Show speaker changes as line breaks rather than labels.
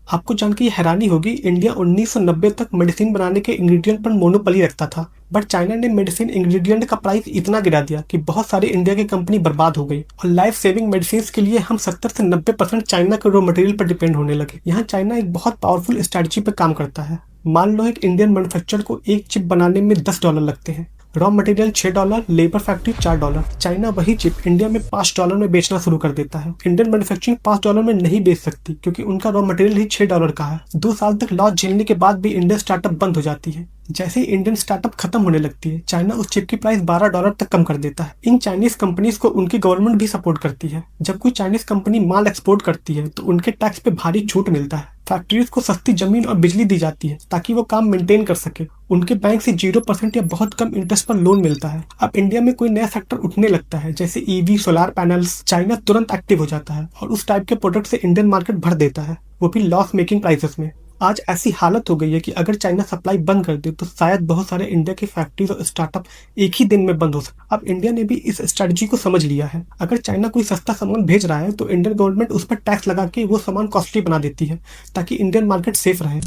आपको जान के ये हैरानी होगी, इंडिया 1990 तक मेडिसिन बनाने के इंग्रेडिएंट पर मोनोपोली रखता था। बट चाइना ने मेडिसिन इंग्रेडिएंट का प्राइस इतना गिरा दिया कि बहुत सारी इंडिया की कंपनी बर्बाद हो गई और लाइफ सेविंग मेडिसिन के लिए हम 70 से 90% चाइना के रॉ मटेरियल पर डिपेंड होने लगे। यहाँ चाइना एक बहुत पावरफुल स्ट्रेटजी पे काम करता है। मान लो एक इंडियन मैन्युफैक्चरर को एक चिप बनाने में $10 लगते हैं, raw material $6, labour factory $4। China वही चिप इंडिया में $5 में बेचना शुरू कर देता है। इंडियन मैन्युफैक्चरिंग $5 में नहीं बेच सकती क्योंकि उनका रॉ मटेरियल ही $6 का है। 2 साल तक लॉस झेलने के बाद भी इंडियन स्टार्टअप बंद हो जाती है। जैसे ही इंडियन स्टार्टअप खत्म होने लगती है, चाइना उस चिप की प्राइस $12 तक कम कर देता है। इन चाइनीज कंपनीज को उनकी गवर्नमेंट भी सपोर्ट करती है। जब कोई चाइनीज कंपनी माल एक्सपोर्ट करती है तो उनके टैक्स पे भारी छूट मिलता है। फैक्ट्रीज को सस्ती जमीन और बिजली दी जाती है ताकि वो काम मेंटेन कर सके। उनके बैंक से 0% या बहुत कम इंटरेस्ट पर लोन मिलता है। अब इंडिया में कोई नया सेक्टर उठने लगता है जैसे ईवी, सोलार पैनल्स, चाइना तुरंत एक्टिव हो जाता है और उस टाइप के प्रोडक्ट से इंडियन मार्केट भर देता है, वो भी लॉस मेकिंग प्राइसेस में। आज ऐसी हालत हो गई है कि अगर चाइना सप्लाई बंद कर दे तो शायद बहुत सारे इंडिया के फैक्ट्रीज और स्टार्टअप एक ही दिन में बंद हो सकते। अब इंडिया ने भी इस स्ट्रेटजी को समझ लिया है। अगर चाइना कोई सस्ता सामान भेज रहा है तो इंडियन गवर्नमेंट उस पर टैक्स लगा के वो सामान कॉस्टली बना देती है ताकि इंडियन मार्केट सेफ रहे।